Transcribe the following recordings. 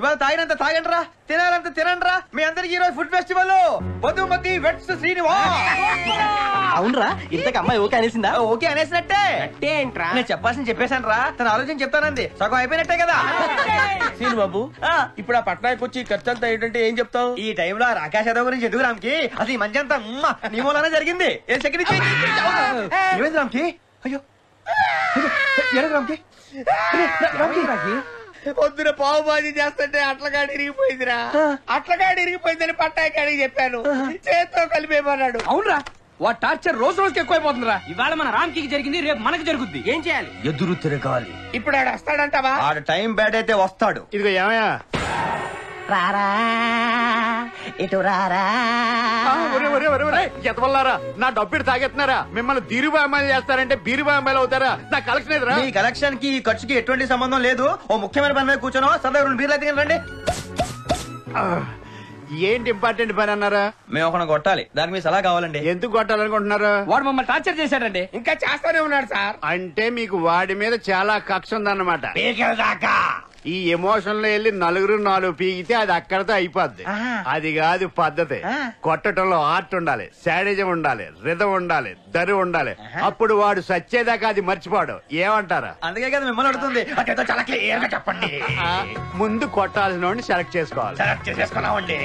ఇవాళ తాగినంత తాగండిరా, తినాలంత తినండిరా. మీ అందరికి ఈ రోజు food festival. Madhumathi weds Srinivas. అవునరా, ఇంతకు అమ్మాయి ఓకే అనేసిందా? ఓకే అనేసినట్టే. ఏంట్రా నేను చెప్పాల్సింది చెప్పేశాను రా. తన ఆలోచన చెప్తానంది, సగం అయిపోయినట్టే కదా. సీన్ బాబు, ఇప్పుడు ఆ పట్నాయకు వచ్చి ఖర్చు అంతా ఏంటంటే ఏం చెప్తావు? ఈ టైంలో రాకేష్ యాదవ్ గురించి ఎందుకు రామ్కి? అసలు ఈ మంచి అంతా నీ మూలనే జరిగింది. ఏమైంది రామ్కి? అయ్యో రామ్కి, పొద్దున పావు బాజీ చేస్తుంటే అట్లగాడి ఇరిగిపోయిందిరా. అట్లగాడి ఇరిగిపోయిందని పట్టాయకాడికి చెప్పాను, చేత్తో కలిపేమన్నాడు. అవునరా, వాడు టార్చర్ రోజు రోజుకి ఎక్కువైపోతుందిరా. ఇవాళ మన రామ్కి జరిగింది, రేపు మనకి జరుగుద్ది. ఏం చేయాలి? ఎదురు తిరగాలి. ఇప్పుడు ఆడు వస్తాడంటావా? ఆడ టైం బ్యాడ్ అయితే వస్తాడు. ఇదిగో ఏమయ్యా, రారా ఇటు రారా. ఎతవల్లారా, నా డబ్బులు తాగెత్తున్నారా? మిమ్మల్ని దీరుబాయి అమ్మాయిలు చేస్తారంటే బీరుబాయి అమ్మాయిలు అవుతారా? నా కలెక్షన్ ఎదురా? ఈ కలెక్షన్ కి ఈ ఖర్చుకి ఎటువంటి సంబంధం లేదు. ఓ ముఖ్యమైన పని మీద కూర్చోనో సదా రెండు బీర్లు అయితే రండి. ఏంటి ఇంపార్టెంట్ పని అన్నారా? మేము ఒక కొట్టాలి, దానికి మీ సలహా కావాలండి. ఎందుకు కొట్టాలనుకుంటున్నారు? వాడు మమ్మల్ని టార్చర్ చేశాడండి. ఇంకా చేస్తానే ఉన్నాడు సార్. అంటే మీకు వాడి మీద చాలా కక్ష ఉందన్నమాట. ఈ ఎమోషన్ లో వెళ్ళి నలుగురు నాలుగు పీకితే అది అక్కడతో అయిపోద్ది. అది కాదు పద్ధతి. కొట్టడంలో ఆర్ట్ ఉండాలి, శాడిజం ఉండాలి, రిధం ఉండాలి, దరి ఉండాలి. అప్పుడు వాడు సచ్చేదాకా అది మర్చిపోడు. ఏమంటారా? అందుకే కదా మిమ్మల్ని అడుగుతుంది. చాలా క్లియర్ గా చెప్పండి. ముందు కొట్టాల్సిన వాడిని సెలెక్ట్ చేసుకోవాలి. సెలెక్ట్ చేసేసుకున్నామండి.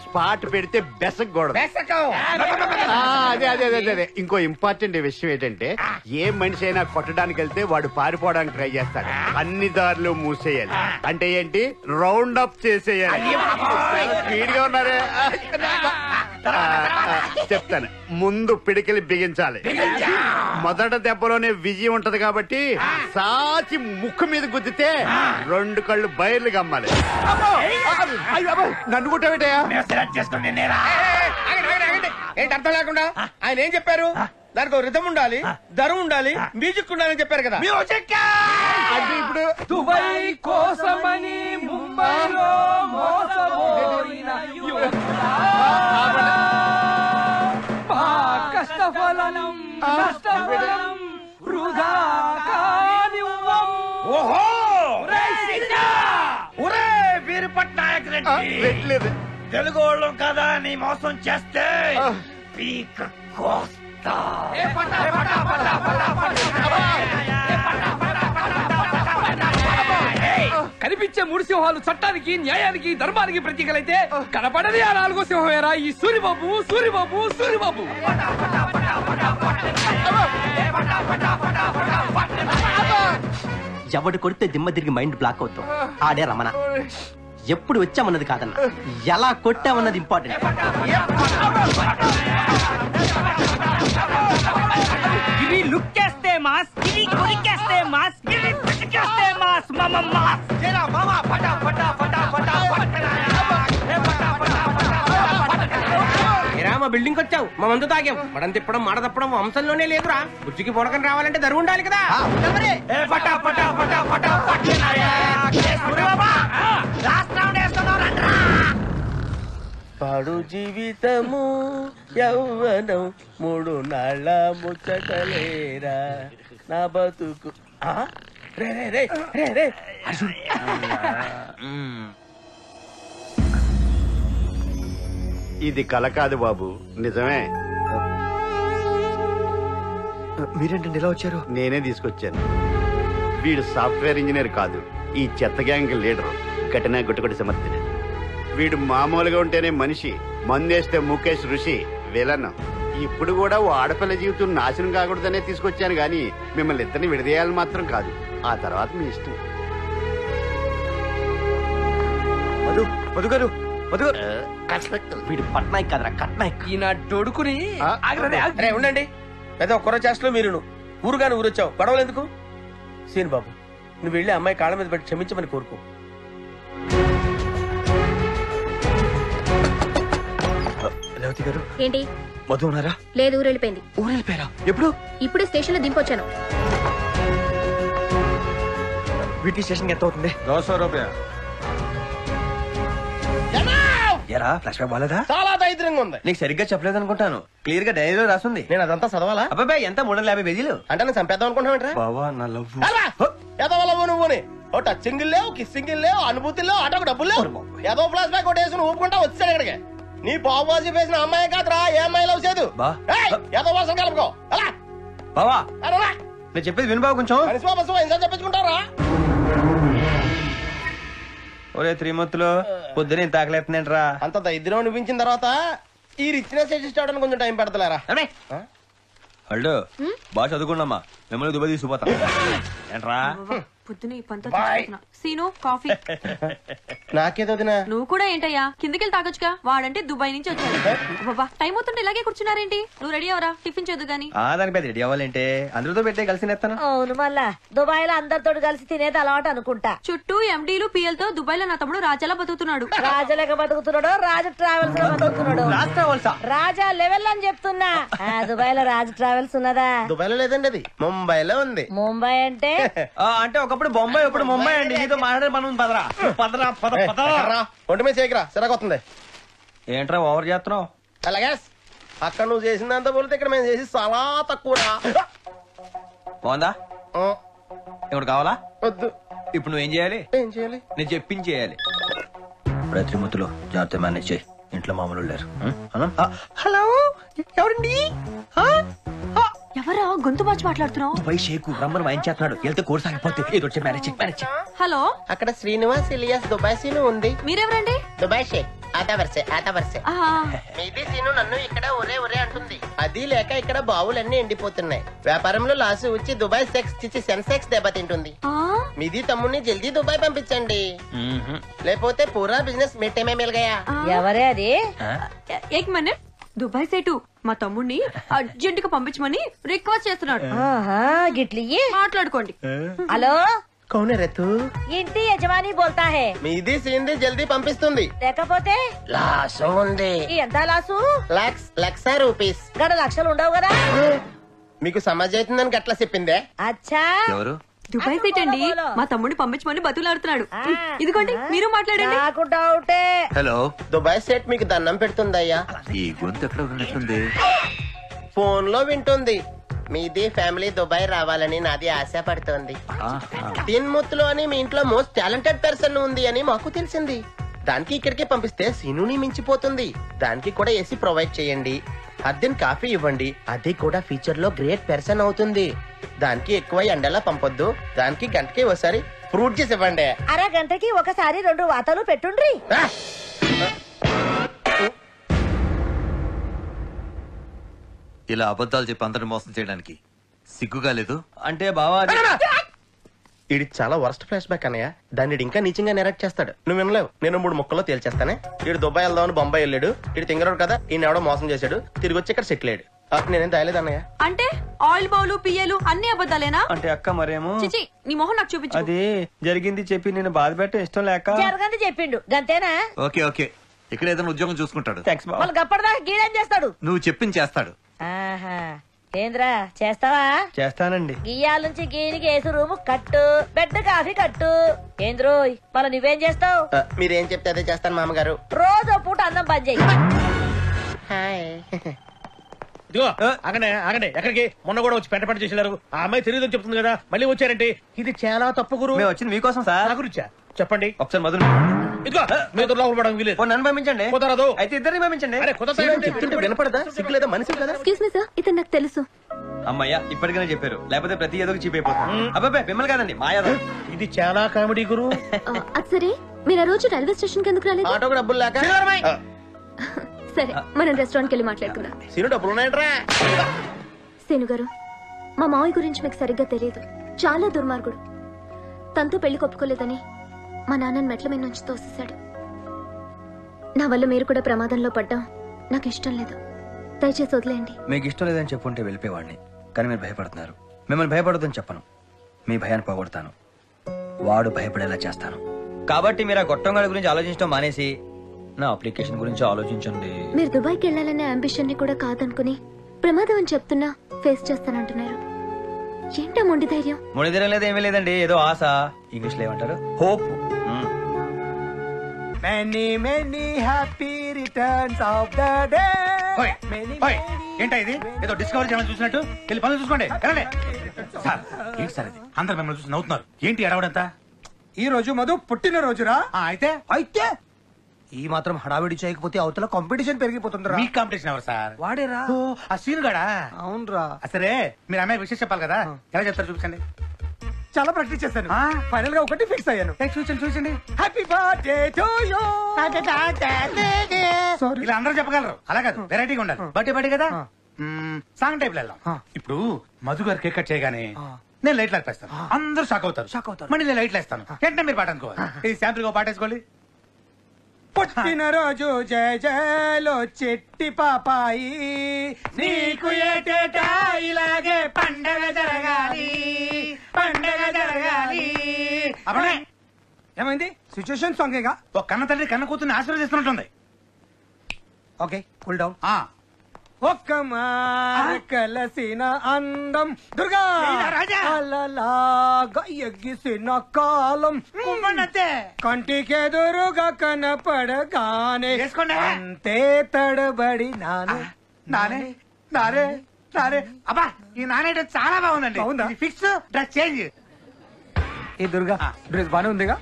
స్పాట్ పెడితే బెసకూడదు. అదే అదే అదే అదే. ఇంకో ఇంపార్టెంట్ విషయం ఏంటంటే, ఏ మనిషి అయినా కొట్టడానికి వెళ్తే వాడు పారిపోవడానికి ట్రై చేస్తాడు. అన్ని దారులు మూసేయాలి. అంటే ఏంటి? రౌండ్ అప్ చేసేయాలి. స్పీడ్ గా ఉన్నారే. చెప్తాను, ముందు పిడికిలి బిగించాలి. మొదట దెబ్బలోనే విజయం ఉంటది కాబట్టి సాచి ముక్కు మీద గుద్దితే రెండు కళ్ళు బయర్లు గమ్మాలి. నన్ను కుట్టవేటయా? ఏంటి అర్థం లేకుండా? ఆయన ఏం చెప్పారు? దానికి రిథం ఉండాలి, దరం ఉండాలి, మ్యూజిక్ ఉండాలని చెప్పారు కదా. అంటే ఇప్పుడు దుబాయ్ కోసమని ముంబైలో మోసపోయిన కష్టఫలం నష్టఫలం వృధా కానివ్వం. ఓహో ఒరే వీరు పట్నాయక్ రెడ్డి, తెలుగు వాళ్ళం కదా నీ మోసం చేస్తే పీక కోస్తా. కనిపించే మూడు సింహాలు చట్టానికి, న్యాయానికి, ధర్మానికి ప్రతీకలైతే కనపడది ఆ నాలుగో సింహమేరా ఈ సూరిబాబు. సూరిబాబు సూరిబాబు ఎవడు కొడితే దిమ్మ తిరిగి మైండ్ బ్లాక్ అవుతాం. ఆడే రమణ. ఎప్పుడు వచ్చామన్నది కాదన్న, ఎలా కొట్టామన్నది ఇంపార్టెంట్. ఇవి లుక్కేస్తే మాస్, ఇవి కొరికేస్తే మాస్, ఇవి పిసికేస్తే మాస్. మాస్ మా బిల్డింగ్ వచ్చావు, మా మందు తాగాం. మడం తిప్పడం మాట తప్పడం వంశంలోనే లేదురా. బుజ్జికి పొడకని రావాలంటే దరువు ఉండాలి కదా. పాడు జీవితము యౌవనం మూడు నాళ్ళ ముచ్చటలేరా నా బతుకు. రే రే రే రే రే ఇది కల కాదు బాబు, నిజమే. మీరేంటండి ఇలా వచ్చారు? నేనే తీసుకొచ్చాను. వీడు సాఫ్ట్వేర్ ఇంజనీర్ కాదు, ఈ చెత్త గ్యాంగ్ లీడర్ ఘటన గుట్టుకొట్టి సమర్థిన. వీడు మామూలుగా ఉంటేనే మనిషి, మందేస్తే ముఖేష్ ఋషి విలన్. ఇప్పుడు కూడా ఓ ఆడపిల్ల జీవితం నాశనం కాకూడదనే తీసుకొచ్చాను గాని మిమ్మల్ని ఇద్దరిని విడదీయాలని మాత్రం కాదు. ఆ తర్వాత మీ ఇష్టం. వీడు పట్నాయక్ కదరా, కట్నాయక్. ఈయన డొడుకుని ఉండండి. పెద్ద ఒక్కరో చేస్తలో మీరు ఊరుగానే ఊరొచ్చావు, గొడవలు ఎందుకు? సీన్ బాబు, నువ్వు వెళ్ళి అమ్మాయి కాళ్ళ మీద పెట్టి క్షమించమని కోరుకో. రేవతి గారు, ఏంటి? మధు ఉన్నారా? లేదు, ఊరు వెళ్ళిపోయింది. ఊరు వెళ్ళిపోయారా? ఎప్పుడు? ఇప్పుడే స్టేషన్ లో దింపొచ్చాను. వీటి స్టేషన్ ఎంత అవుతుంది? 200 రూపాయలు. ఎరా ఫ్లాష్ బ్యాక్ బాలేదా? చాలా దైద్యంగా ఉంది. నీకు సరిగ్గా చెప్పలేదు అనుకుంటాను. క్లియర్ గా డైరీలో రాస్తుంది. నేను అదంతా చదవాలా? అబ్బాయి ఎంత 350 పేజీలు. అంటే నేను చంపేద్దాం అనుకుంటున్నావు. బావా నా లవ్. నువ్వుని ఓ టచింగ్ లేవు, కిస్సింగ్ లేవు, అనుభూతులు లేవు, ఆటోకి డబ్బులు లేవు. ఏదో ఫ్లాష్ బ్యాక్ ఒకటి వేసుకుని ఊపుకుంటా వచ్చాడు ఇక్కడికి. నీ బాబు వేసిన అమ్మాయి కాదురా, ఏ అమ్మాయి లవ్ చేయదు. ఏదో వాసన కలుపుకో. అలా బావా నేను చెప్పేది విను బాబు కొంచెం. మనిషి బాబు ఎంత చెప్పించుకుంటారా? ఒరే త్రిమూర్తులు పొద్దున ఇంత ఆకలేస్తుందేంట్రా? అంత దరిద్రం అనిపించిన తర్వాత ఈ రిచ్నెస్ అడ్జస్ట్ అవడానికి కొంచెం టైం పెడతలేరా? అల్లు బాగా చదువుకున్నామ్మా, మిమ్మల్ని దుబాయ్ తీసుకుపోతాం ఏంట్రా? పొద్దున ఈ పంతో సీను కాఫీ. నాకేదో నువ్వు కూడా ఏంటయ్యా కిందకెళ్ళి తాగొచ్చుగా, వాడంటే దుబాయ్ నుంచి వచ్చాడు. బాబా టైం అవుతుంటే ఇలాగే కూర్చున్నారేంటి? నువ్వు రెడీ అవరా, టిఫిన్ చేద్దు గానీ. దాని పెద్ద రెడీ అవ్వాలంటే అందరితో పెట్టే కలిసి నేస్తాను. అవును మళ్ళా దుబాయ్ లో అందరితో కలిసి తినేది అలవాటు అనుకుంటా. చుట్టూ ఎండీలు పిఎల్తో దుబాయ్ లో నా తమ్ముడు రాజాలా బతుకుతున్నాడు. రాజాలేక బతుకుతున్నాడు, రాజు ట్రావెల్స్ లో బతుకుతున్నాడు. రాజా లెవెల్ అని చెప్తున్నా. దుబాయ్ లో రాజు ట్రావెల్స్ ఉన్నదా? దుబాయ్ లో లేదండి, అది ముంబైలో ఉంది. ముంబై అంటే అంటే ఒకప్పుడు బొంబాయి, ఇప్పుడు ముంబై అండి. నీతో మాట్లాడే పని ఉంది. పదరా పదరా పదరా. ఒంటి మీద చేకరా, సిరగొస్తుంది. ఏంట్రా ఓవర్ చేస్తున్నావు? అలాగే అక్కడ నువ్వు చేసిందంతా పోలితే ఇక్కడ మేము చేసి చాలా తక్కువ. బాగుందా? ఇప్పుడు కావాలా? వద్దు. ఇప్పుడు నువ్వేం చేయాలి? ఏం చేయాలి? నేను చెప్పించేయాలి. త్రిమూర్తులు జాగ్రత్త మేనేజ్ చేయి, ఇంట్లో మామూలు లేరు. హలో ఎవరండి? ఎవరా గొంతు మార్చి మాట్లాడుతున్నావు? దుబాయ్ షేకు రమ్మని వాయించేస్తున్నాడు. వెళ్తే కోర్స్ ఆగిపోతే ఏదో వచ్చి మేనేజ్. హలో అక్కడ శ్రీనివాస్ ఇలియాస్ దుబాయ్ సీను ఉంది. మీరెవరండి? దుబాయ్ షేక్ ఆతా వరసే. మీది సీను నన్ను ఇక్కడ ఒరే అంటుంది. అది లేక ఇక్కడ బావులన్నీ ఎండిపోతున్నాయి. వ్యాపారంలో లాసు వచ్చి దుబాయ్ సెన్సెక్స్ దెబ్బతింటుంది. మీది తమ్ముడిని జల్దీ దుబాయ్ పంపించండి, లేకపోతే పూరా బిజినెస్ మిట్టమే మిల్గయా. ఎవరే అది? ఏక్ మినిట్. దుబాయ్ సేటు మా తమ్ముడిని అర్జెంట్ గా పంపించమని రిక్వెస్ట్ చేస్తున్నాడు. గిట్లి మాట్లాడుకోండి. హలో కౌనే రేతు? ఇంటి యజమాని బోల్తా హే. మీది సీన్ది జల్దీ పంపిస్తుంది, లేకపోతే లాసు ఉంది. ఎంత లాసు? లక్ష రూపీస్. గడ లక్షలు ఉండవు కదా. మీకు సమాజ్ అవుతుందని గట్లా చెప్పిందే. అచ్చా ఎవరు? దుబాయ్ సీట్ అండి. మా తమ్ముడిని పంపించమని బతులాడుతున్నాడు. ఇదిగోండి మీరు మాట్లాడండి. నాకు డౌటే. హలో దుబాయ్ సెట్ మీకు దండం పెడుతుందయ్యా. ఈ గొంతు ఎక్కడ ఉన్నట్లుంది? ఫోన్ లో వింటుంది. మీది ఫ్యామిలీ దుబాయ్ రావాలని నాది ఆశ పడుతోంది. తిన్ముత్తులు అని మీ ఇంట్లో మోస్ట్ టాలెంటెడ్ పర్సన్ ఉంది అని మాకు తెలిసింది. దానికి ఇక్కడికి పంపిస్తే సీనుని మించిపోతుంది. దానికి కూడా ఏసీ ప్రొవైడ్ చేయండి, అద్దెన్ కాఫీ ఇవ్వండి. అది కూడా ఫ్యూచర్ లో గ్రేట్ పర్సన్ అవుతుంది. దానికి ఎక్కువ ఎండలా పంపొద్దు. దానికి గంటకి ఒకసారి ఫ్రూట్ జ్యూస్ ఇవ్వండి. అరగంటకి ఒకసారి 2 వాతలు పెట్టుండ్రి. ఇలా అబద్ధాలు చెప్పి అందరిని మోసం చేయడానికి సిగ్గుగా లేదు? అంటే బావా ఇది చాలా వర్స్ట్ ఫ్లాష్ బ్యాక్ అన్నయ్య. దాన్ని ఇంకా నీచంగా నెరెక్ట్ చేస్తాడు. నువ్వు వినలేవు. నేను 3 ముక్కల్లో తేల్చేస్తానే. ఇడు దుబాయ్ వెళ్దామని బొంబాయి వెళ్ళాడు. ఇడు తింగరాడు కదా, ఈయన ఎవడో మోసం చేశాడు. తిరిగి వచ్చి ఇక్కడ సెటిల్ అయ్యాడు. నేనేం తాయలేదు అన్నయ్య. అంటే ఆయిల్ బౌలు పియ్యలు అన్ని అబద్ధాలేనా? అంటే అక్క మరేమో చిచి నీ మొహం నాకు చూపించు. అది జరిగింది చెప్పి నేను బాధ పెట్టే ఇష్టం లేక జరగంది చెప్పిండు గంతేనా? ఓకే ఓకే, ఇక్కడ ఏదైనా ఉద్యోగం చూసుకుంటాడు. వాళ్ళు గప్పటిదాకా గీడేం చేస్తాడు? నువ్వు చెప్పింది చేస్తాడు. ఆహా ఏంద్రా చేస్తావా? చేస్తానండి. గియ్యాల నుంచి గీనికి ఏసు రూము కట్టు, బెడ్ కాఫీ కట్టు. ఏంద్రోయ్ మళ్ళీ నువ్వేం చేస్తావు? మీరేం చెప్తే అదే చేస్తాను మామగారు. రోజు పూట అన్నం పని చెయ్యి. ఇదిగో ఆగండి ఎక్కడికి? మొన్న కూడా వచ్చి పెంట చేసినారు. ఆ అమ్మాయి తెలియదని చెప్తుంది కదా, మళ్ళీ వచ్చారంటే ఇది చాలా తప్పు గురు. మేము వచ్చింది మీకోసం సార్. నా గురించా? చెప్పండి ఒకసారి మొదలు. ఇదిగో మీరు లోపల పడడం వీలేదు. నన్ను పంపించండి. కుదరదు. అయితే ఇద్దరిని పంపించండి. అరే కుదరదు. వినపడదా? సిగ్గులేదా? మనిషి కదా. ఎక్స్క్యూజ్ మీ సార్, ఇతను నాకు తెలుసు. అమ్మయ్యా ఇప్పటికైనా చెప్పారు, లేకపోతే ప్రతి ఏదో చీప్ అయిపోతుంది. అబ్బాయి మిమ్మల్ని కాదండి మా యాదవ్. ఇది చాలా కామెడీ గురు. అది సరే, మీరు ఆ రోజు రైల్వే స్టేషన్ కి ఎందుకు రాలేదు? ఆటోకి డబ్బులు లేక. సరే మనం రెస్టారెంట్ కి వెళ్ళి మాట్లాడుకుందాం. సీను డబ్బులు ఉన్నాయంట్రా. సీను గారు, మా మావయ్య గురించి మీకు సరిగ్గా తెలియదు. చాలా దుర్మార్గుడు. తనతో పెళ్లి కొప్పుకోలేదని మా నాన్నని మెట్ల మీద నుంచి తోసేశాడు. నా వల్ల మీరు కూడా ప్రమాదంలో పడ్డాం నాకు ఇష్టం లేదు. దయచేసి వదిలేయండి. మీకు ఇష్టం లేదని చెప్పుంటే వెళ్ళిపోయేవాడిని, కానీ మీరు భయపడుతున్నారు. మిమ్మల్ని భయపడదని చెప్పను, మీ భయాన్ని పోగొడతాను. వాడు భయపడేలా చేస్తాను. కాబట్టి మీరు ఆ గొట్టంగాడి గురించి ఆలోచించడం మానేసి నా అప్లికేషన్ గురించి ఆలోచించండి. మీరు దుబాయ్కి వెళ్ళాలనే అంబిషన్ ని కూడా కాదనుకుని ప్రమాదం అని చెప్తున్నా ఫేస్ చేస్తానంటున్నారు. ఏంటో మొండి ధైర్యం? మొండి ధైర్యం లేదు, ఏమీ లేదండి. ఏదో ఆశ. ఇంగ్లీష్ లో ఏమంటారు? Hope. Many many happy returns of the day. ఏంటా ఇది? ఏదో డిస్కవరీ ఛానల్ చూసినట్టు వెళ్ళి పనులు చూసుకోండి. సార్ ఏంటి సార్ ఇది? అందరు మిమ్మల్ని చూసి నవ్వుతున్నారు. ఏంటి ఎడవడంతా? ఈ రోజు మధు పుట్టినరోజురా. అయితే అయితే ఈ మాత్రం హడావిడి చేయకపోతే అవతల కాంపిటీషన్ పెరిగిపోతుందిరా. మీ కాంపిటీషన్ ఎవరు సార్? వాడేరా. ఆ సీన్ గడా? అవునరా. సరే మీరు అమ్మాయి విషయం చెప్పాలి కదా, ఎలా చెప్తారు చూపించండి. చాలా ప్రాక్టీస్ చేశాను, ఫైనల్ గా ఒకటి ఫిక్స్ అయ్యాను. చూపించండి. Happy birthday to you. ఇలా అందరూ చెప్పగలరు, అలా కాదు వెరైటీగా ఉండాలి. బర్త్డే కదా, సాంగ్ టైప్ వెళ్దాం. ఇప్పుడు మధు గారు కేక్ కట్ చేయగానే నేను లైట్లు ఆర్పేస్తాను, అందరూ షాక్ అవుతారు. మళ్ళీ నేను లైట్లు వేస్తాను, వెంటనే మీరు పాట అనుకోవాలి. ఇది శాంపుల్ గా పాట వేసుకోండి. పుట్టినరోజు జయ జయలో చెట్టి పాపాయి, నీకు ఏటేటా ఇలాగే పండగ జరగాలి, పండగ జరగాలి. అప్పుడే ఏమైంది? సిచ్యుయేషన్ సాంగేగా. ఒక కన్న తండ్రి కన్న కూతుర్ని ఆశీర్వదిస్తున్నట్టుంది. Okay cool down. ఒక్క మార కలసిన అందం దుర్గా అలలాగా ఎగిసిన కాలం కంటికెదురుగా కనపడగానే అంతే తడబడి నానే నానే నానే నానే. అబ్బా ఈ నానేట చాలా బాగుందండి. బాగుందా? Fix dress change. ఏ దుర్గా డ్రెస్ బానే ఉందిగా.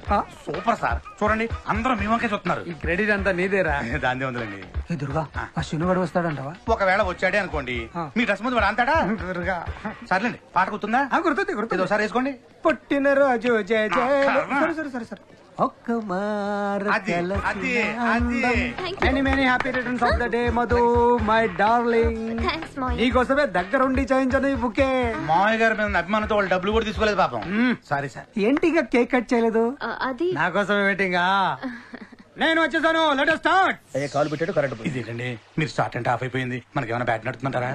సూపర్ సార్, చూడండి అందరూ మీ వంకే చూస్తున్నారు. ఈ క్రెడిట్ అంతా నీదేరా. దాందే ఉందండి. ఏ దుర్గా ఆ శనుగడు వస్తాడంటవా? ఒకవేళ వచ్చాడే అనుకోండి, మీ డ్రెస్ ముందు వాడు అంతాడా? దుర్గా సర్లేండి, పాట గుర్తుందా? గుర్తుంది ఇది ఒకసారి వేసుకోండి. పుట్టినరోజు జయ జయ. సరే సరే ఒక్క మార many many happy returns of the day Madhu my darling. నీకోసమే దగ్గరుండి చేయించను ఈ బుకే. మామయ్య గారి మీద అభిమానంతో వాళ్ళు డబ్బులు కూడా తీసుకోలేదు పాపం. Sorry sir. ఏంటి ఇంకా కేక్ కట్ చేయలేదు? అది నా కోసమే వెయిటింగా. నేను వచ్చేసాను, లెట్ us start. కాలు పెట్టాడు కరెంట్. ఇదేంటండి మీరు స్టార్ట్ అంటే ఆఫ్ అయిపోయింది, మనకేమైనా బ్యాట్ నడుతుంటారా?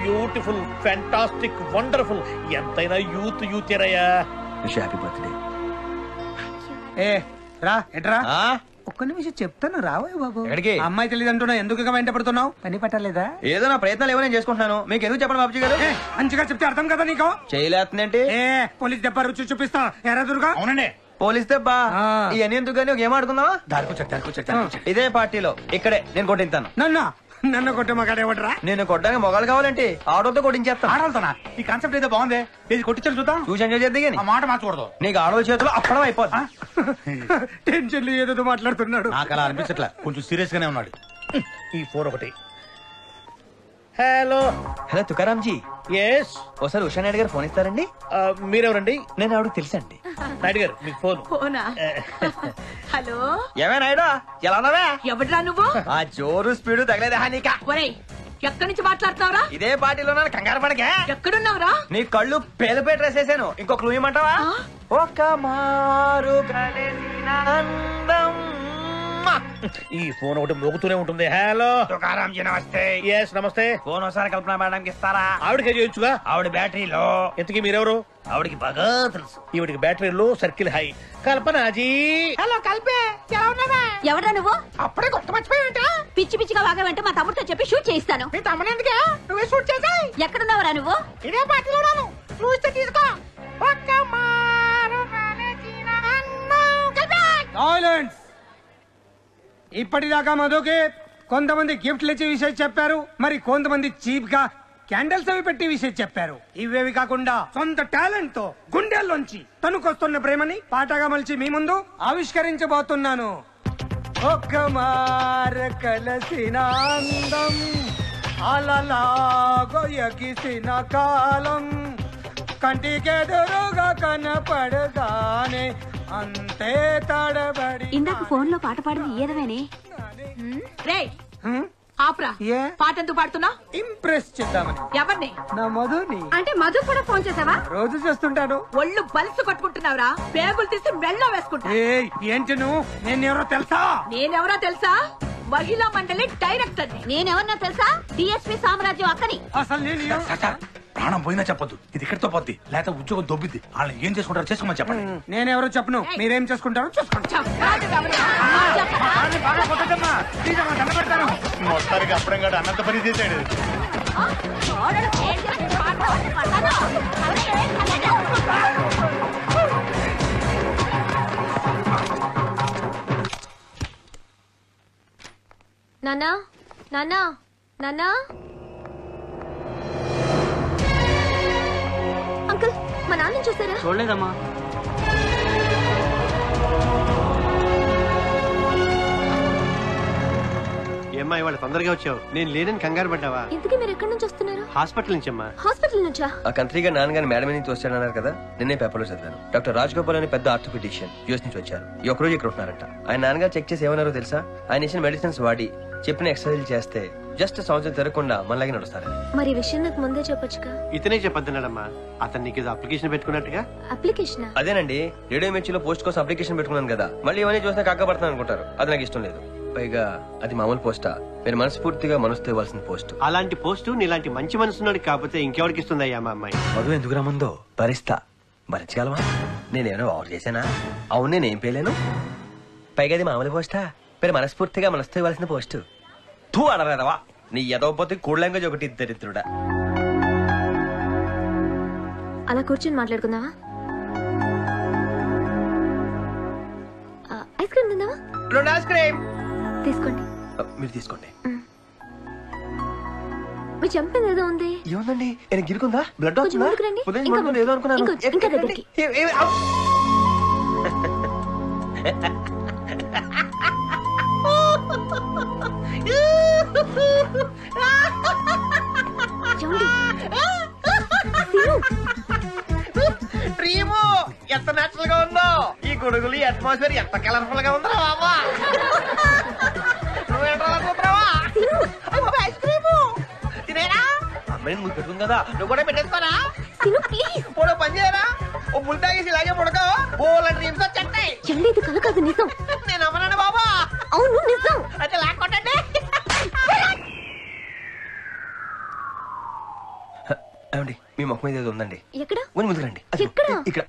Beautiful, fantastic, wonderful. ఎంతైనా యూత్ యూత్ ఏరయ్యా. Happy birthday. ఏ రా ఎట్రా. ఒక్క నిమిషం చెప్తాను రావే బాబు. ఎక్కడికి? అమ్మాయి తెలియదు అంటున్నా, ఎందుకు వెంట పడుతున్నావు? పని పట్టలేదా? ఏదో నా ప్రయత్నాలు ఏమో నేను చేసుకుంటున్నాను, మీకు ఎందుకు చెప్పండి బాబుజీ గారు? మంచిగా చెప్తే అర్థం కదా నీకు. చేయలేస్తుందంటే పోలీస్ దెబ్బ రుచి చూపిస్తా. ఎరా దుర్గా. అవునండి, పోలీస్ దెబ్బ. ఇవన్నీ ఎందుకు కానీ ఒక ఏం ఆడుకుందామా? ఇదే పార్టీలో ఇక్కడే నేను కొట్టిస్తాను. నన్ను కొట్టే మగాడేవడరా? నేను కొట్టడానికి మొగాలు కావాలంటే ఆడోతో కొట్టించేస్తాను. ఆడవుతానా? ఈ కాన్సెప్ట్ అయితే బాగుంది, ఇది కొట్టించాలి చూద్దాం. చూసి ఎంజాయ్ చేద్దాం కానీ ఆ మాట మార్చకూడదు. నీకు ఆడోల చేతిలో అప్పడం అయిపోతా. టెన్షన్ ఏదో మాట్లాడుతున్నాడు. నాకు అలా అనిపించట్లా, కొంచెం సీరియస్ గానే ఉన్నాడు. ఈ ఫోన్ ఒకటి. Hello hello Tukaram ji. Yes. ఒకసారి ఉషా నాయుడు గారు ఫోన్ ఇస్తారండి? మీరెవరండి? నేను ఆవిడకి తెలుసండి. నాయుడు గారు మీకు ఫోన్. ఫోనా? హలో ఏమే నాయుడు, ఎలా ఉన్నావే? ఎవడ్రా నువ్వు? ఆ జోరు స్పీడు తగలేదా నీకా? ఒరేయ్ ఎక్కడి నుంచి మాట్లాడుతున్నావురా? ఇదే పార్టీలో కంగారు పడకే. ఎక్కడున్నావురా? నీ కళ్ళు పేలుపై డ్రెస్ వేసాను, ఇంకొక క్లూ ఇమ్మంటావా? ఒక మారు కలిసిన అందం. ఈ ఫోన్ ఒకటి మోగుతూనే ఉంటుంది. హలో తుకారాం జీ నమస్తే. ఎస్ నమస్తే. ఫోన్ ఒకసారి కల్పన మేడంకి ఇస్తారా? ఆవిడకే చేయొచ్చుగా. ఆవిడ బ్యాటరీలో. ఇంతకీ మీరెవరు? ఆవిడకి బాగా తెలుసు. ఈవిడికి బ్యాటరీ లో, సర్కిల్ హై. కల్పనాజీ. హలో కల్పే, ఎలా ఉన్నావా? ఎవడ్రా నువ్వు? అప్పుడే గుర్తు మర్చిపోయావేంట? పిచ్చి పిచ్చిగా వాగావంటే మా తమ్ముడితో చెప్పి షూట్ చేయిస్తాను. మీ తమ్ముడు ఎందుకే? నువ్వే షూట్ చేసాయి. ఎక్కడున్నావురా నువ్వు? ఇదే పార్టీలో ఉన్నాను. నువ్వు ఇస్తే తీసుకో. ఒక్క మారు కలిసిన అందం. కల్పే. సైలెన్స్. ఇప్పటిదాకా మధుకి కొంతమంది గిఫ్ట్లు ఇచ్చే విషయం చెప్పారు, మరి కొంతమంది చీప్ గా క్యాండిల్స్ అవి పెట్టి విషయం చెప్పారు. ఇవేవి కాకుండా సొంత టాలెంట్ తో గుండెల్లోంచి తనుకొస్తున్న ప్రేమని పాటగా మలిచి మీ ముందు ఆవిష్కరించబోతున్నాను. ఒక్క మార కలసిన అందం అలలాగో ఎగిసిన కాలం కంటికెదురుగా కనపడగానే అంతే తడబడి. ఇందాక ఫోన్ లో పాట పాడింది ఏదవేనే? రే ఆప్రా, పాట ఎందుకు పాడుతున్నా? ఇంప్రెస్ చేద్దామని. ఎవరిని? నా మధుని. అంటే మధు కూడా ఫోన్ చేసావా? రోజు చేస్తుంటాను. ఒళ్ళు బలిసి కొట్టుకుంటున్నావురా? పేగులు తీసి మెళ్ళో వేసుకుంటా. ఏంటి నువ్వు? నేనెవరో తెలుసా? నేనెవరో తెలుసా? మహిళా మండలి డైరెక్టర్. నేనెవరన్నా తెలుసా? డిఎస్పీ సామ్రాజ్యం అక్కని. అసలు నేను ప్రాణం పోయిందా చెప్పొద్దు, ఇది ఇక్కడితో పోద్ది, లేకపోతే ఉద్యోగం దొబ్బిద్ది. వాళ్ళని ఏం చేసుకుంటారో చేసుకోమని చెప్పండి. నేనెవరో చెప్పను, మీరేం చేసుకుంటారో చూసుకోండి. మొత్తానికి అప్పుడే అన్నంత పని చేశాడు. నాన్నా నాన్నా నాన్నా అంకుల్ మా నాన్న చూసారా? చూడలేదమ్మా. ఏమ్మా ఇవాళ తొందరగా వచ్చావు? నేను లేనని కంగారు పడ్డావా? ఇంతకీ మీరు ఎక్కడి నుంచి వస్తున్నారు? హాస్పిటల్ నుంచి అమ్మా. హాస్పిటల్ నుంచా? ఆ కంట్రీగా నాన్నగారిని మేడం నుంచి వచ్చాడన్నారు కదా, నిన్నే పేపర్లో చదివాను. డాక్టర్ రాజ్ గోపాల్ అని పెద్ద ఆర్థోపెడిషియన్ యూఎస్ నుంచి వచ్చారు. ఈ ఒక్కరోజు ఇక్కడ ఉంటున్నారంట. ఆయన నాన్నగారు చెక్ చేసి ఏమన్నారో తెలుసా? ఆయన ఇచ్చిన మెడిసిన్స్ వాడి చెప్పిన ఎక్సర్సైజ్ చేస్తే జస్ట్ సంవత్సరం తిరగకుండా మనలాగే నడుస్తారు. మరి విషయం నాకు ముందే చెప్పొచ్చుగా. ఇతనే చెప్పొద్దన్నాడమ్మా. అతను నీకు అప్లికేషన్ పెట్టుకున్నట్టుగా. అప్లికేషన్? అదేనండి, రేడియో మిర్చిలో పోస్ట్ కోసం అప్లికేషన్ పెట్టుకున్నాను కదా, మళ్ళీ ఇవన్నీ చూస్తే కాకపడుతున్నాను అనుకుంటారు. అది నాకు ఇష్టం లేదు. పైగా అది మామూలు పోస్టా, మీరు మనస్ఫూర్తిగా మనసుతో ఇవ్వాల్సిన పోస్ట్. అలాంటి పోస్టు నీలాంటి మంచి మనసున్నాడు కాకపోతే ఇంకెవరికి ఇస్తుందయ్యా మా అమ్మాయి. మధు ఎందుకు రమ్మందో భరిస్తా. భరించగలవా? నేనేమైనా ఓవర్ చేశానా? అవును, నేనేం పేలేను. పైగా అది మామూలు పోస్టా, మీరు మనస్ఫూర్తిగా మనసుతో ఇవ్వాల్సిన పోస్టు. తూ అడరాదవా, నీ ఎదవపోతే కూడ్ లాంగ్వేజ్ ఒకటి దరిద్రుడా. అలా కూర్చొని మాట్లాడుకుందావా? ఐస్ క్రీమ్ తిందావా? 2 ఐస్ క్రీమ్ తీసుకోండి. మీరు తీసుకోండి. మీ చెంప ఏదో ఉంది. ఏముందండి? ఏమైనా గిరుకుందా? బ్లడ్ కొంచెం ముందుకు రండి. ఏదో అనుకున్నాను. ఇంకా దగ్గరికి. డ్రీము ఎంత నేచురల్ గా ఉందో. ఈ గొడుగులు ఈ అట్మాస్ఫియర్ ఎంత కలర్ఫుల్ గా ఉందా బాబా. Ice cream తినేరా? అమ్మాయి నువ్వు పెట్టుకుంది కదా, నువ్వు కూడా పెట్టేసుకోరా? పోలో పని చేయరా? ఓ బుల్ తాగేసి ఇలాగే ముడకావు. ఓలా డ్రీమ్స్ వచ్చేస్తాయి. చెల్లి ఇది కల కాదు, నిజం. నేను అమ్మనాను బాబా. అవును నిజం. అయితే లాక్కొట్టండి. ఏమండి, మీ ముఖం మీద ఏదో ఉందండి. ఎక్కడ? ముందు రండి. ఎక్కడ? ఇక్కడ.